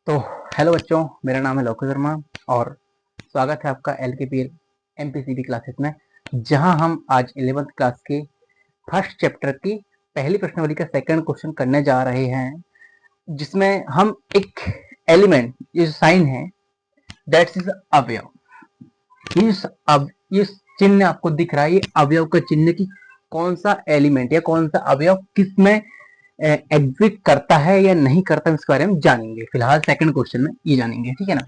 तो हेलो बच्चों, मेरा नाम है लोकेश वर्मा और स्वागत है आपका LKP MPCB क्लासेस में, जहां हम आज 11th क्लास के फर्स्ट चैप्टर की पहली प्रश्नावली का सेकंड क्वेश्चन करने जा रहे हैं, जिसमें हम एक एलिमेंट, ये साइन है दैट्स इज अवयव। ये चिन्ह आपको दिख रहा है, ये अवयव का चिन्ह की कौन सा एलिमेंट या कौन सा अवयव किस में एग्जिस्ट करता है या नहीं करता, इसके बारे में जानेंगे। फिलहाल सेकंड क्वेश्चन में ये जानेंगे, ठीक है ना।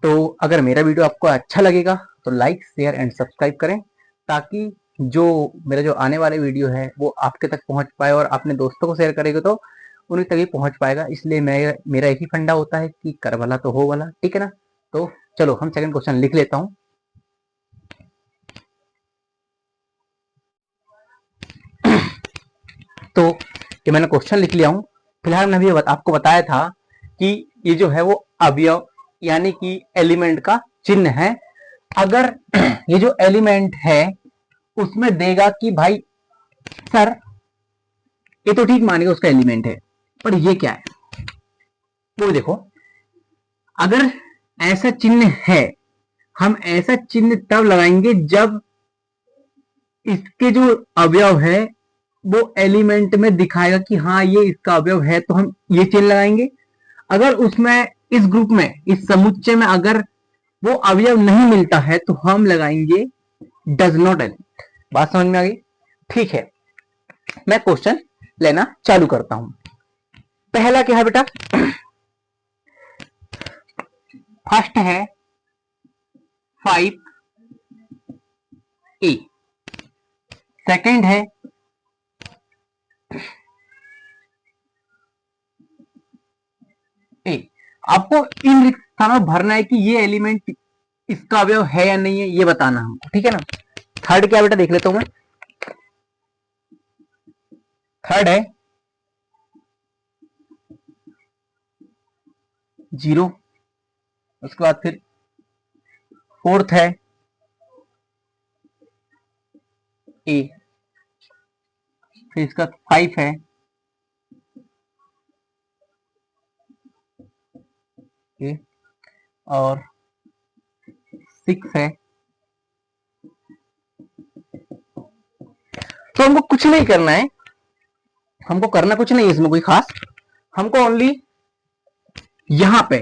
तो अगर मेरा वीडियो आपको अच्छा लगेगा तो लाइक शेयर एंड सब्सक्राइब करें, ताकि मेरा जो आने वाले वीडियो है वो आपके तक पहुंच पाए, और अपने दोस्तों को शेयर करेंगे तो उन्हीं तक ही पहुंच पाएगा। इसलिए मेरा एक ही फंडा होता है कि कर भला तो हो भला, ठीक है ना। तो चलो हम सेकंड क्वेश्चन लिख लेता हूं। तो ये मैंने क्वेश्चन लिख लिया हूं। फिलहाल मैंने अभी आपको बताया था कि ये जो है वो अवयव यानी कि एलिमेंट का चिन्ह है। अगर ये जो एलिमेंट है उसमें देगा कि भाई सर ये तो ठीक मानेगा उसका एलिमेंट है, पर ये क्या है, वो देखो। अगर ऐसा चिन्ह है, हम ऐसा चिन्ह तब लगाएंगे जब इसके जो अवयव है वो एलिमेंट में दिखाएगा कि हाँ ये इसका अवयव है, तो हम ये चिन्ह लगाएंगे। अगर उसमें इस ग्रुप में, इस समुच्चय में अगर वो अवयव नहीं मिलता है तो हम लगाएंगे डज नॉट एलिमेंट। बात समझ में आ गई? ठीक है, मैं क्वेश्चन लेना चालू करता हूं। पहला क्या है बेटा? फर्स्ट है 5A, सेकंड है ए। आपको इन रिक्त स्थानों भरना है कि ये एलिमेंट इसका अवयव है या नहीं है, ये बताना हमको, ठीक है ना। थर्ड क्या बेटा, देख लेता हूं मैं। थर्ड है 0, उसके बाद फिर फोर्थ है ए, फिर इसका 5 है, ए, और 6 है। तो हमको कुछ नहीं करना है, हमको करना कुछ नहीं है इसमें कोई खास। हमको ओनली यहां पे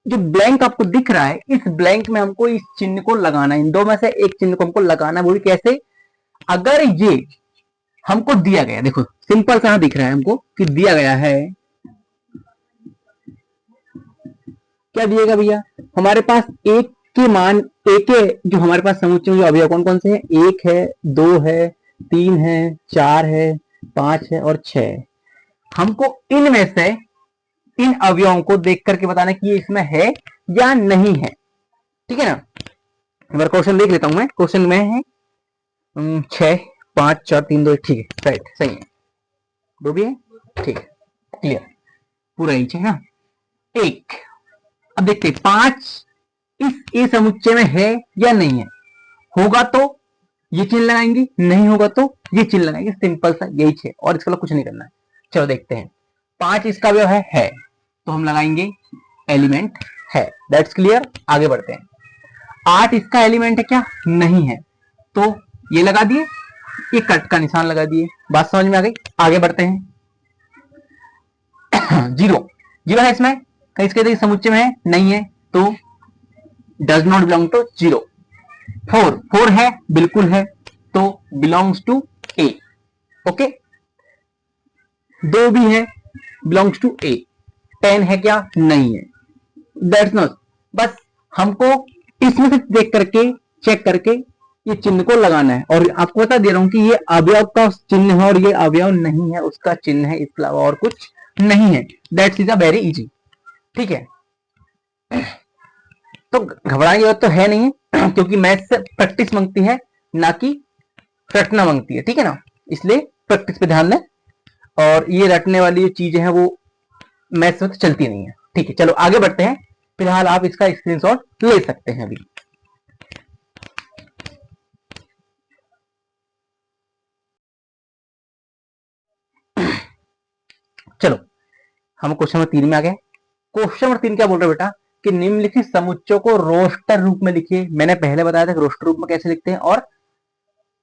जो ब्लैंक आपको दिख रहा है, इस ब्लैंक में हमको इस चिन्ह को लगाना है। इन दो में से एक चिन्ह को हमको लगाना है। वो भी कैसे? अगर ये हमको दिया गया, देखो सिंपल सा दिख रहा है हमको कि दिया गया है, क्या दिएगा भैया, हमारे पास एक के मान, एक के जो हमारे पास समुच्चय में जो अवयव कौन कौन से हैं, 1 है, 2 है, 3 है, 4 है, 5 है और 6 है। हमको इनमें से इन अवयवों को देख करके बताना कि ये इसमें है या नहीं है, ठीक है ना। एक बार क्वेश्चन देख लेता हूं मैं। क्वेश्चन में है 6, 5, 4, 3, 2, ठीक है, राइट, सही है, दो भी है, ठीक है, क्लियर, पूरा इंच है ना। एक, अब देखते हैं 5 इस ए समुच्चय में है या नहीं है। होगा तो ये चिन्ह लगाएंगे, नहीं होगा तो ये चिन्ह लगाएंगे, सिंपल सा यही है, और इसके लिए कुछ नहीं करना है। चलो देखते हैं। 5 इसका अवयव है, तो हम लगाएंगे एलिमेंट है, दैट्स क्लियर। आगे बढ़ते हैं। 8 इसका एलिमेंट है क्या? नहीं है, तो ये लगा दिए, ये कट का निशान लगा दिए। बात समझ में आ गई? आगे बढ़ते हैं। 0, 0 है इसमें, कहीं इसके समुच्चय में है, नहीं है, तो डज नॉट बिलोंग टू 0। 4, 4 है, बिल्कुल है, तो बिलोंग्स टू ए। ओके, 2 भी है, बिलोंग्स टू ए। 10 है क्या? नहीं है, दैट्स नॉट। बस हमको इसमें से देख करके, चेक करके ये चिन्ह को लगाना है। और आपको बता दे रहा हूं कि ये अवयव का चिन्ह है और ये अवयव नहीं है, उसका चिन्ह है, इसके अलावा और कुछ नहीं है। That's is a very easy, ठीक है। तो घबराने की बात तो है नहीं, क्योंकि मैथ से प्रैक्टिस मांगती है, ना कि रटना मांगती है, ठीक है ना। इसलिए प्रैक्टिस पे ध्यान दें, और ये रटने वाली जो चीजें हैं वो मैथ में तो चलती नहीं है, ठीक है। चलो आगे बढ़ते हैं। फिलहाल आप इसका स्क्रीनशॉट ले सकते हैं अभी। चलो हम क्वेश्चन नंबर 3 में आ गए। क्वेश्चन नंबर 3 क्या बोल रहे बेटा कि निम्नलिखित समुच्चयों को रोस्टर रूप में लिखिए। मैंने पहले बताया था कि रोस्टर रूप में कैसे लिखते हैं और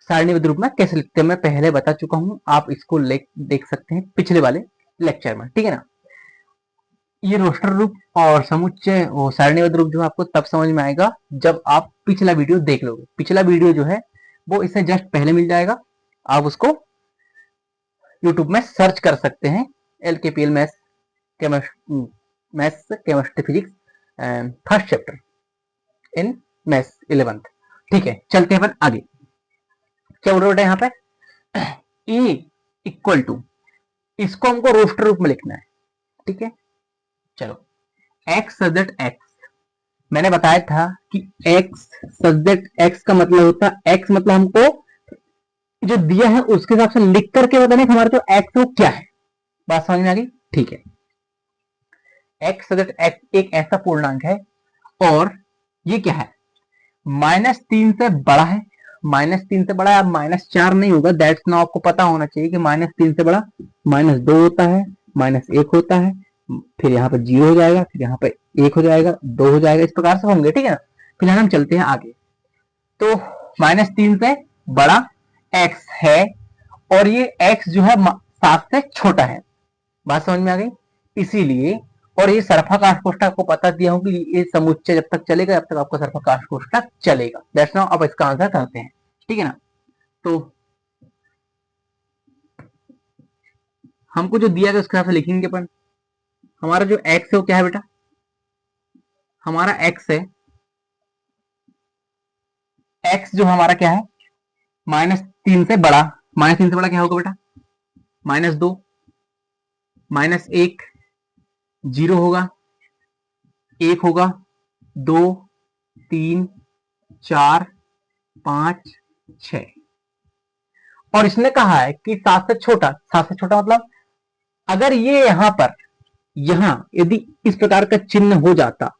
सारणीबद्ध रूप में कैसे लिखते हैं, मैं पहले बता चुका हूं, आप इसको देख सकते हैं पिछले वाले लेक्चर में, ठीक है ना। ये रोस्टर रूप और समुच्चय और सारणीबद्ध रूप जो आपको तब समझ में आएगा जब आप पिछला वीडियो देख लोगे। पिछला वीडियो जो है वो इससे जस्ट पहले मिल जाएगा, आप उसको यूट्यूब में सर्च कर सकते हैं, LKPL maths chemistry physics first chapter in maths 11th। ठीक है, चलते हैं अपन आगे। क्या बोल रहे हैं यहाँ पे E इक्वल टू, इसको हमको रोस्टर रूप में लिखना है, ठीक है। चलो x सब्जेक्ट x, मैंने बताया था कि x सब्जेक्ट x का मतलब होता है, x मतलब हमको जो दिया है उसके हिसाब से लिख करके बताने हमारे जो x वो क्या है। बात समझ में आ गई, ठीक है। x सब्जेक्ट x एक ऐसा पूर्णांक है और ये क्या है, -3 से बड़ा है, -3 से बड़ा है। अब -4 नहीं होगा, दैट्स नाउ आपको पता होना चाहिए कि -3 से बड़ा -2 होता है, -1 होता है, फिर यहाँ पे 0 हो जाएगा, फिर यहाँ पे 1 हो जाएगा, 2 हो जाएगा, इस प्रकार से होंगे, ठीक है ना। फिलहाल हम चलते हैं आगे। तो -3 से बड़ा x है और ये x जो है 7 से छोटा है। बात समझ में आ गई, इसीलिए। और ये सर्फाकाश कोष्ठक आपको पता दिया हूं कि ये समुच्चय जब तक चलेगा जब तक आपका सर्फाकाश कोष्ठक चलेगा। दैट्स नाउ अब इसका आंसर करते हैं, ठीक है ना। तो हमको जो दिया गया उसके हिसाब से लिखेंगे अपन। हमारा जो x है वो क्या है बेटा, हमारा x है, x जो हमारा क्या है -3 से बड़ा, -3 से बड़ा क्या होगा बेटा, -2, -1, 0 होगा, 1 होगा, 2, 3, 4, 5, 6। और इसने कहा है कि 7 से छोटा, 7 से छोटा मतलब अगर ये यहां पर, यहां यदि इस प्रकार का चिन्ह हो जाता,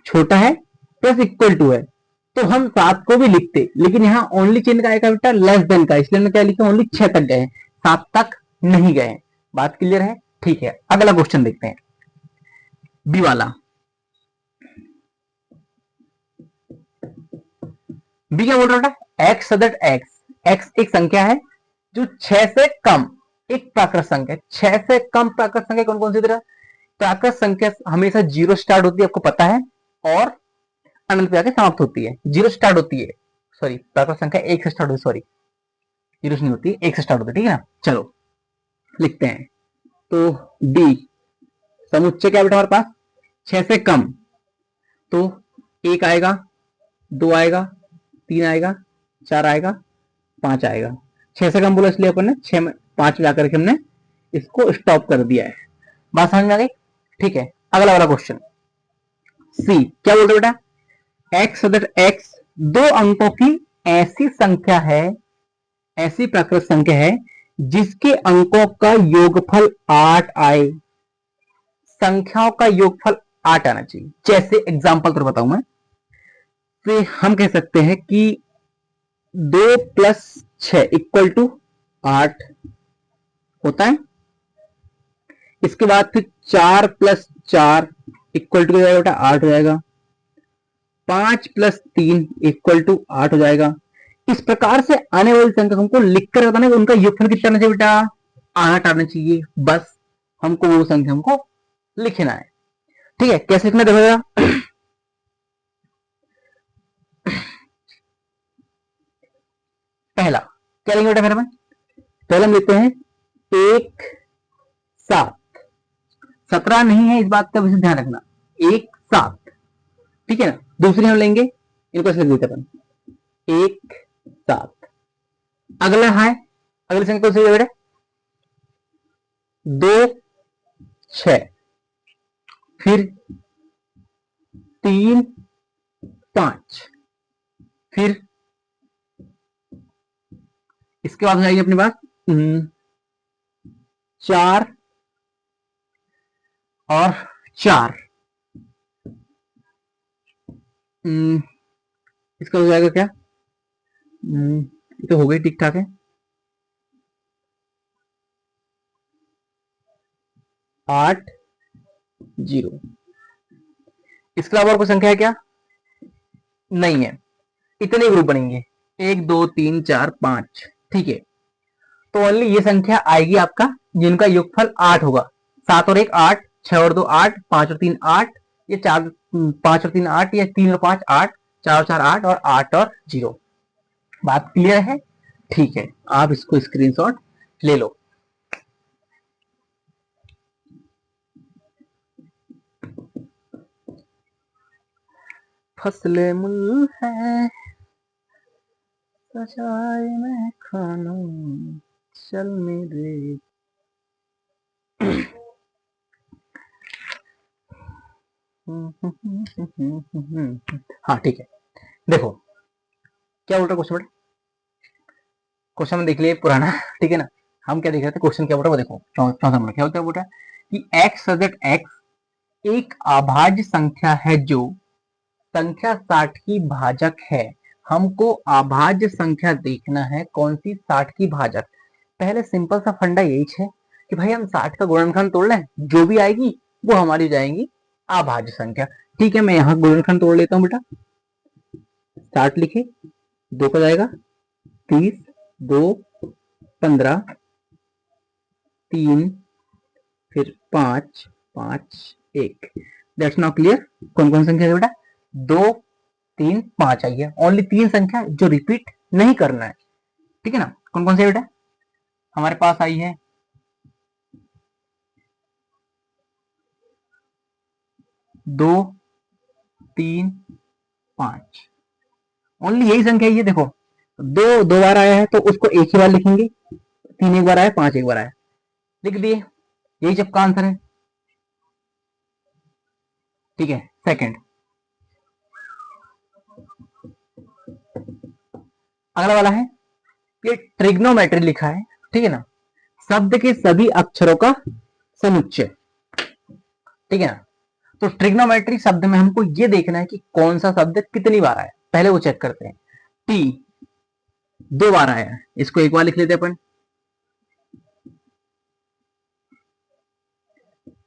छोटा है प्लस इक्वल टू है, तो हम 7 को भी लिखते, लेकिन यहाँ ओनली चिन्ह का आएगा बेटा लेस देन का, इसलिए मैं क्या लिखा, ओनली 6 तक गए, 7 तक नहीं गए। बात क्लियर है, ठीक है। अगला क्वेश्चन देखते हैं, बी वाला। बी क्या बोल रहा है, एक्स सदट एक्स, एक्स एक संख्या है जो 6 से कम, एक प्राकृत संख्या, 6 से कम प्राकृत संख्या कौन कौन सी तरह, प्राकृत संख्या हमेशा 0 स्टार्ट होती है, आपको पता है, और अनंत पे आके समाप्त होती है। 0 स्टार्ट होती है, सॉरी प्राकृत संख्या 1 से स्टार्ट होती है, सॉरी 0 से नहीं होती, 1 से स्टार्ट होती है, ठीक है ना। चलो लिखते हैं, तो डी समुच्चय क्या बेटा हमारे पास, 6 से कम, तो 1 आएगा, 2 आएगा, 3 आएगा, 4 आएगा, 5 आएगा। 6 से कम बोला इसलिए अपन ने 6 में 5 में आकर के हमने इसको स्टॉप कर दिया है। बात समझ में आ गई, ठीक है। अगला वाला क्वेश्चन सी क्या बोल रहे बेटा, एक्स सदर एक्स दो अंकों की ऐसी संख्या है, ऐसी प्राकृत संख्या है जिसके अंकों का योगफल 8 आए, संख्याओं का योगफल 8 आना चाहिए। जैसे एग्जांपल तो बताऊं मैं, तो हम कह सकते हैं कि 2 + 6 = 8 होता है। इसके बाद फिर 4 + 4 = बेटा 8 हो जाएगा, 5 + 3 = 8 हो जाएगा। इस प्रकार से आने वाली संख्या हमको लिखकर बताना उनका योगफल कितना आना चाहिए बेटा, 8 आना चाहिए। बस हमको वो संख्या हमको लिखना है, ठीक है। कैसे लिखना देखो, पहला क्या लेंगे बेटा, फिर हम पहले हम लिखते हैं 1 7, 17 नहीं है, इस बात का विशेष ध्यान रखना, 1 7, ठीक है ना। दूसरी हम लेंगे, इनको ऐसे लिख देते अपन 1 7। अगला है, अगली संख्या कौन सी है बेटा, 2 6, फिर 3 5, फिर इसके बाद हो जाएगी अपनी बात 4 और 4, इसका हो जाएगा क्या, ये तो हो गई ठीक ठाक है। 8 0। इसके अलावा और कोई संख्या है क्या? नहीं है। इतने ग्रुप बनेंगे, 1 2 3 4 5। ठीक है, तो ओनली ये संख्या आएगी आपका जिनका योगफल 8 होगा। 7 और 1 8, 6 और 2 8, 5 और 3 8, ये 4 5 और 3 8, या 3 और 5 8, 4 और 4 8, और 8 और 0। बात क्लियर है? ठीक है, आप इसको स्क्रीनशॉट ले लो। फसले मुल है सजाए मैं खानों, चल मेरे। हाँ ठीक है, देखो क्या बोल रहा क्वेश्चन बेटा। क्वेश्चन में देख लिए पुराना, ठीक है ना। हम क्या देख रहे थे, क्वेश्चन क्या बोल रहा है वो देखो। चौथा नंबर क्या होता है, बोल रहा है कि एक्स सजेट एक्स एक अभाज्य संख्या है जो संख्या 60 की भाजक है। हमको अभाज्य संख्या देखना है, कौन सी 60 की भाजक। पहले सिंपल सा फंडा यही है कि भाई हम 60 का गुणनखंड तोड़ लें, जो भी आएगी वो हमारी जाएंगी अभाज्य संख्या। ठीक है, मैं यहाँ गुणनखंड तोड़ लेता हूँ बेटा। 60 लिखे, 2 का जाएगा 30, 2 15, 3 फिर 5 5 1। That's now clear. कौन कौन संख्या है बेटा? 2 3 5 आई है। ओनली 3 संख्या जो रिपीट नहीं करना है, ठीक है ना। कौन कौन से बेटा हमारे पास आई है? 2 3 5, ओनली यही संख्या है। देखो 2 दो बार आया है तो उसको एक ही बार लिखेंगे, 3 एक बार आया, 5 एक बार आया, लिख दिए। यही सबका आंसर है, ठीक है। सेकंड, अगला वाला है, ये ट्रिग्नोमेट्री लिखा है, ठीक है ना। शब्द के सभी अक्षरों का समुच्चय, ठीक है ना। तो ट्रिग्नोमेट्री शब्द में हमको ये देखना है कि कौन सा शब्द कितनी बार आया, पहले वो चेक करते हैं। टी 2 बार आया है, इसको एक बार लिख लेते हैं अपन,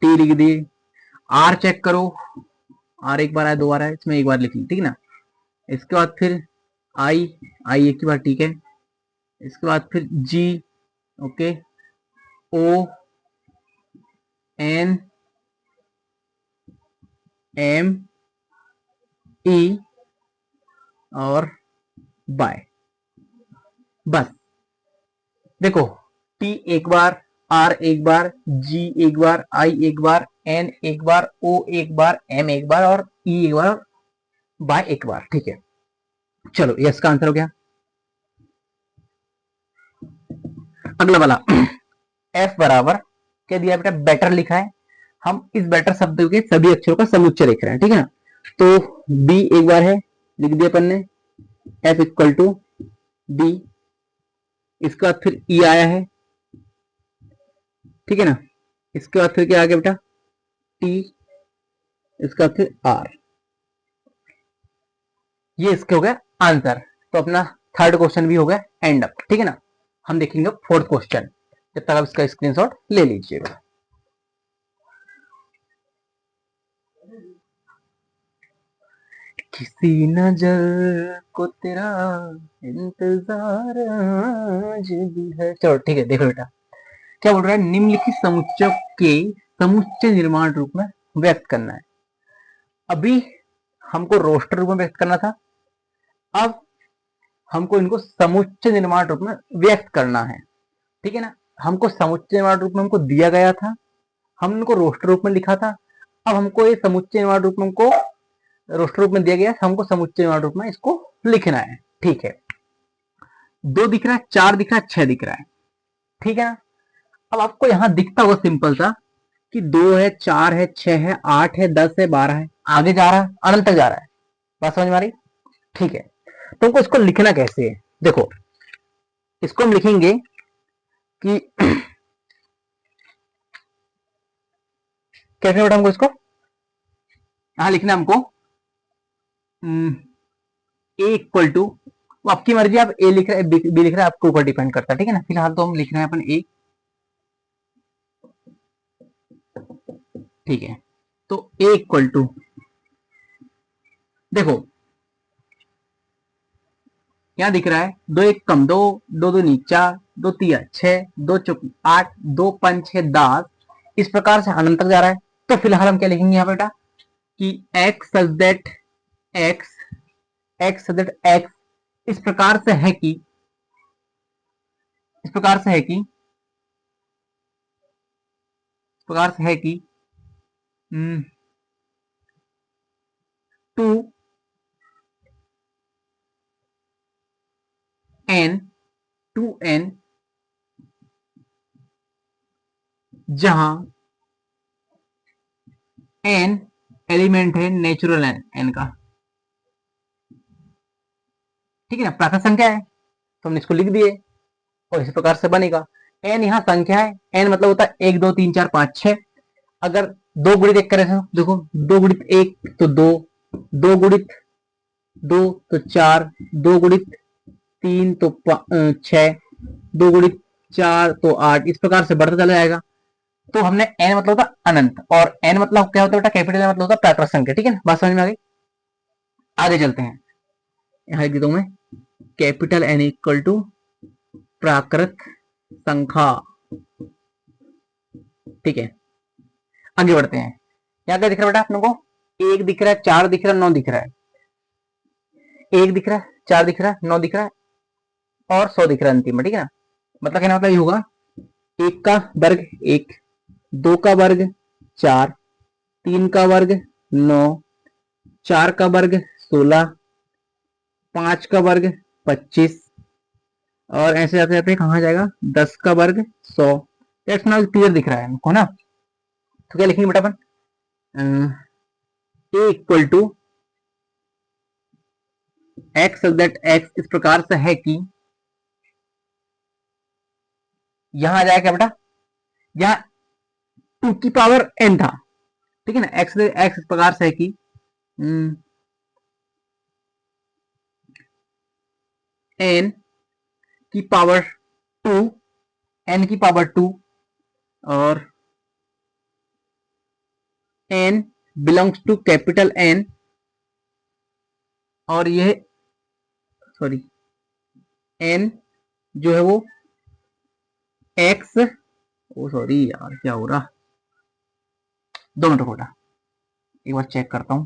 टी लिख दिए। आर चेक करो, आर एक बार आया, 2 बार आया, इसमें एक बार लिख ली, ठीक है ना। इसके बाद फिर आई, आई एक ही बार, ठीक है। इसके बाद फिर G, okay, O N M E और बाय, बस। देखो टी एक बार, आर एक बार, जी एक बार, आई एक बार, एन एक बार, ओ एक बार, एम एक बार, और ई एक बार, बाय एक बार, ठीक है। चलो ये इसका आंसर हो गया। अगला वाला एफ बराबर क्या दिया बेटा, बेटर लिखा है। हम इस बेटर शब्द के सभी अक्षरों का समुच्चय लिख रहे हैं, ठीक है ना। तो बी एक बार है, लिख दिया अपन ने, एफ इक्वल टू बी। इसके बाद फिर ई आया है, ठीक है ना। इसके बाद फिर क्या आ गया बेटा, टी। इसका फिर आर। ये इसके हो गया आंसर। तो अपना थर्ड क्वेश्चन भी हो गया एंड अप, ठीक है ना। हम देखेंगे फोर्थ क्वेश्चन, जब तक आप इसका स्क्रीनशॉट ले लीजिएगा। किसी नजर को तेरा इंतजार आज भी है। चलो ठीक है, देखो बेटा क्या बोल रहा है, निम्नलिखित समुच्चय के समुच्चय निर्माण रूप में व्यक्त करना है। अभी हमको रोस्टर रूप में व्यक्त करना था, अब हमको इनको समुच्चय निर्माण रूप में व्यक्त करना है, ठीक है ना। हमको समुच्चय निर्माण रूप में हमको दिया गया था, हम इनको रोस्टर रूप में लिखा था। अब हमको ये समुच्चय निर्माण रूप में हमको रोस्टर रूप में दिया गया, हमको समुच्चय निर्माण रूप में इसको लिखना है, ठीक है। 2 दिख रहा है, 4 दिख रहा है, 6 दिख रहा है, ठीक है ना। अब आपको यहां दिखता होगा सिंपल सा कि 2 है, 4 है, 6 है, 8 है, 10 है, 12 है, आगे जा रहा है, अनंत तक जा रहा है। बात समझ में आ रही? ठीक है, तो हमको इसको लिखना कैसे है, देखो इसको हम लिखेंगे कि कैसे बेटा, हमको इसको यहां लिखना, हमको ए इक्वल टू, आपकी मर्जी, आप ए लिख रहे हैं, बी लिख रहे हैं, आपके ऊपर डिपेंड करता है, ठीक है ना। फिलहाल तो हम लिख रहे हैं अपन ए। ठीक है, तो a इक्वल टू, देखो क्या दिख रहा है, दो एक कम दो, दो दो नी चार, दो तिया छह, दो चौक आठ, दो पंच छह 10, इस प्रकार से अनंत तक जा रहा है। तो फिलहाल हम क्या लिखेंगे यहाँ बेटा कि x such that x, x such that x इस प्रकार से है कि, इस प्रकार से है कि, इस प्रकार से है कि 2n, 2n जहां n एलिमेंट है नेचुरल n का, ठीक है ना, प्राकृत संख्या है तो हमने इसको लिख दिए और इसी प्रकार से बनेगा। n यहाँ संख्या है, n मतलब होता है 1 2 3 4 5 6। अगर दो गुणित एक करें तो देखो, दो गुणित एक तो दो, दो गुणित दो तो चार, दो गुणित तीन तो छह, दो गुणित चार तो आठ, इस प्रकार से बढ़ता चला जाएगा। तो हमने n मतलब होता अनंत, और n मतलब क्या होता है बेटा, कैपिटल n मतलब होता प्राकृत संख्या, ठीक है ना, बात समझ में आ गई। आगे चलते हैं, यहां लिख देता हूं मैं, कैपिटल N इक्वल टू प्राकृत संख्या, ठीक है। आगे बढ़ते हैं, यहाँ क्या दिख रहा है बेटा अपने को, एक दिख रहा है, चार दिख रहा है, नौ दिख रहा है, एक दिख रहा है, चार दिख रहा है, नौ दिख रहा है और 100 दिख रहा है अंतिम में, ठीक है ना। मतलब कहना मतलब ये होगा, एक का वर्ग एक, दो का वर्ग चार, तीन का वर्ग नौ, चार का वर्ग 16, पांच का वर्ग 25, और ऐसे जाते जाते कहाँ जाएगा 10 का वर्ग 100। क्लियर दिख रहा है हमको ना। तो क्या लिखेंगे बेटा अपन, a equal to x that x इस प्रकार से है कि, यहां आ जाएगा बेटा, यहाँ टू की पावर n था, ठीक है ना, एक्स एक्स इस प्रकार से है कि n की पावर टू, n की पावर टू, और n belongs to capital N, और ये सॉरी n जो है वो x, ओ सॉरी यार क्या हो रहा, 2 मिनट बेटा एक बार चेक करता हूं।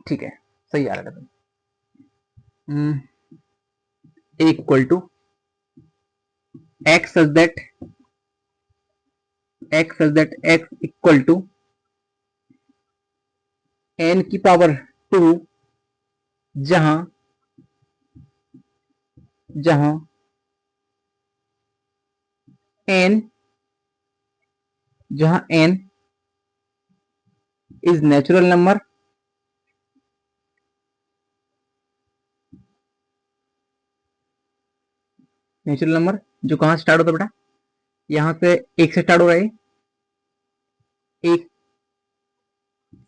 ठीक है, सही आ रहा है। Equal to x that x equal to n की पावर टू, जहां जहां n, जहां n is natural number, natural number जो कहां स्टार्ट होता है बेटा, यहां से एक से स्टार्ट हो रहा है, एक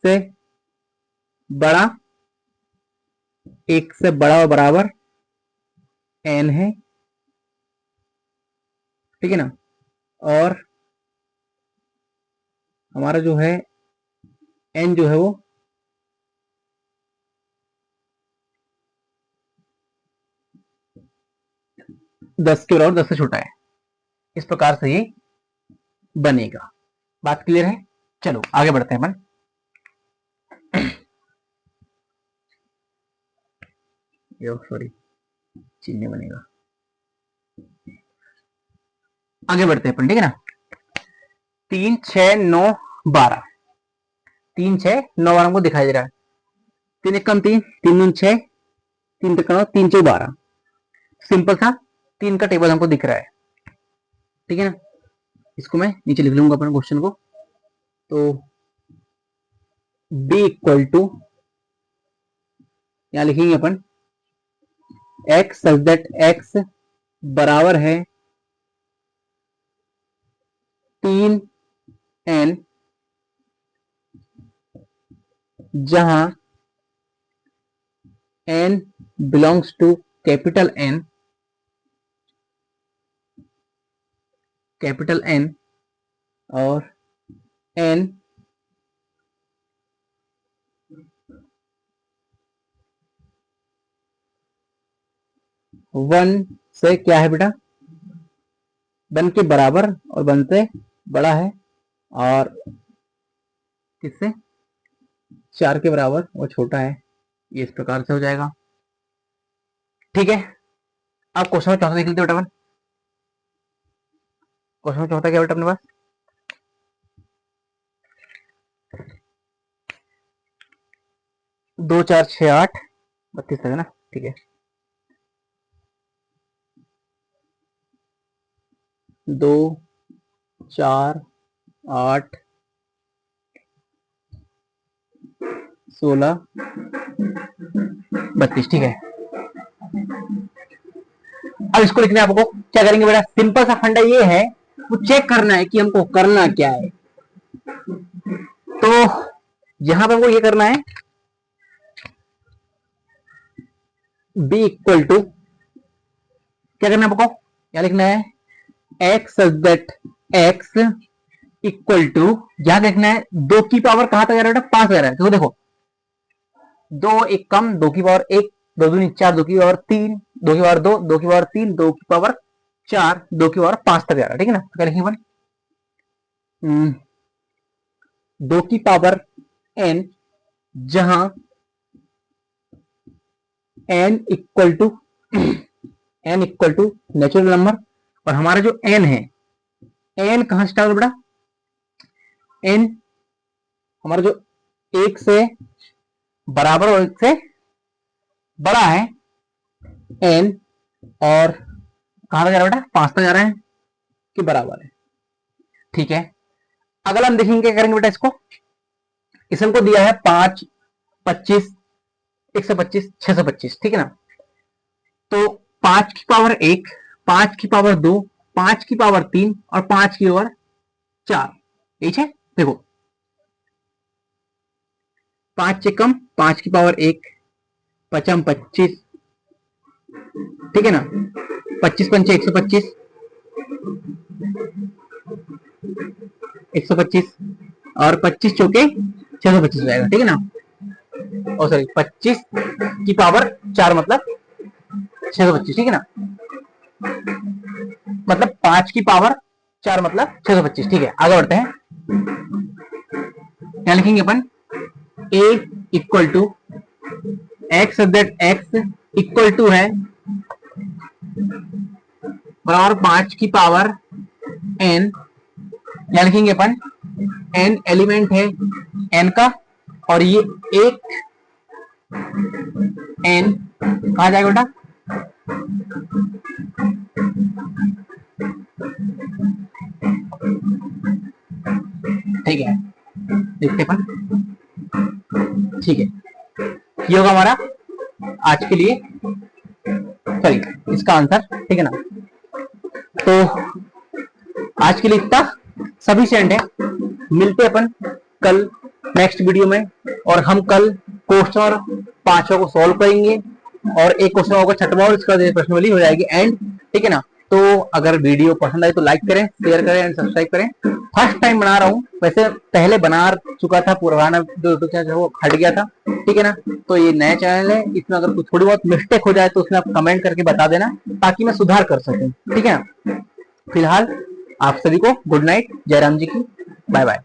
से बड़ा, एक से बड़ा और बराबर n है, ठीक है ना, और हमारा जो है n जो है वो 10 के बराबर, 10 से छोटा है, इस प्रकार से ये बनेगा। बात क्लियर है, चलो आगे बढ़ते हैं अपन। सॉरी चीज नहीं बनेगा, आगे बढ़ते हैं अपन, ठीक है ना। 3 6 9 12, 3 6 9 12 हमको दिखाई दे रहा है, तीन एक कम तीन, तीन दून छह, तीन तक 3 4 12, सिंपल सा तीन का टेबल हमको दिख रहा है, ठीक है ना। इसको मैं नीचे लिख लूंगा अपन क्वेश्चन को, तो b इक्वल टू, यहां लिखेंगे अपन x सच दैट x बराबर है 3n, जहां n belongs to capital N, capital N और N वन से क्या है बेटा, वन के बराबर और वन से बड़ा है, और किससे, 4 के बराबर और छोटा है। ये इस प्रकार से हो जाएगा। ठीक है, अब क्वेश्चन में चौथा देख लेते बेटा अपन। क्वेश्चन में चौथा क्या बेटा अपने पास, 2 4 6 8 32 तक है ना। ठीक है, 2 4 8 16 32। ठीक है, अब इसको लिखने आपको क्या करेंगे बेटा, सिंपल सा फंडा ये है, वो चेक करना है कि हमको करना क्या है। तो यहां पर हमको ये करना है, b इक्वल टू क्या करना है आपको, क्या लिखना है, x such that x equal to, यहां देखना है 2 की पावर कहां तक जा रहा है बेटा, 5 जा रहा है। तो देखो 2 एक कम, 2 की पावर 1, 2 दूनी 4, 2 की पावर 3, 2 की पावर 2, 2 की पावर 3, 2 की पावर 4, 2 की पावर 5 तक जा रहा है। ठीक है ना, तो क्या लिखेंगे अपन, 2 की पावर n, जहां n equal to natural number, और हमारा जो n है, n कहां स्टार्ट बेटा, n हमारा जो 1 से बराबर और 1 से बड़ा है n, और कहां तक जा रहा है बेटा, 5 तक जा रहा है कि बराबर है। ठीक है, अगला हम देखेंगे क्या करेंगे बेटा, इसको हमको दिया है 5 25 125 625। ठीक है ना, तो 5 की पावर 1, 5 की पावर 2, 5 की पावर 3 और 5 की पावर 4, ठीक है। देखो 5 से कम, 5 की पावर 1, 5 25, ठीक है ना, 25 पंचे 125, 125 और 25 चौके 625 हो जाएगा। ठीक है ना, और सॉरी 25 की पावर 4 मतलब 625। ठीक है ना, मतलब 5 की पावर 4 मतलब 625। ठीक है, आगे बढ़ते हैं, क्या लिखेंगे अपन, a equal to x that x equal to है बराबर 5 की पावर n, क्या लिखेंगे अपन, n एलिमेंट है n का, और ये एक n कहा जाएगा बेटा, ठीक है, देखते अपन। ठीक है, ये होगा हमारा आज के लिए, सॉरी इसका आंसर। ठीक है ना, तो आज के लिए इतना सफिशिएंट है। मिलते अपन कल नेक्स्ट वीडियो में, और हम कल क्वेश्चन 5 को सॉल्व करेंगे, और एक क्वेश्चन होगा छठवां, और इसका प्रश्नावली हो जाएगी एंड। ठीक है ना, तो अगर वीडियो पसंद आए तो लाइक करें, शेयर करें एंड सब्सक्राइब करें। फर्स्ट टाइम बना रहा हूँ, वैसे पहले बना चुका था, पुराना जो यूट्यूब चैनल वो हट गया था। ठीक है ना, तो ये नया चैनल है, इसमें अगर कुछ थोड़ी बहुत मिस्टेक हो जाए तो उसमें आप कमेंट करके बता देना, ताकि मैं सुधार कर सकूं। ठीक है ना, फिलहाल आप सभी को गुड नाइट, जयराम जी की, बाय बाय।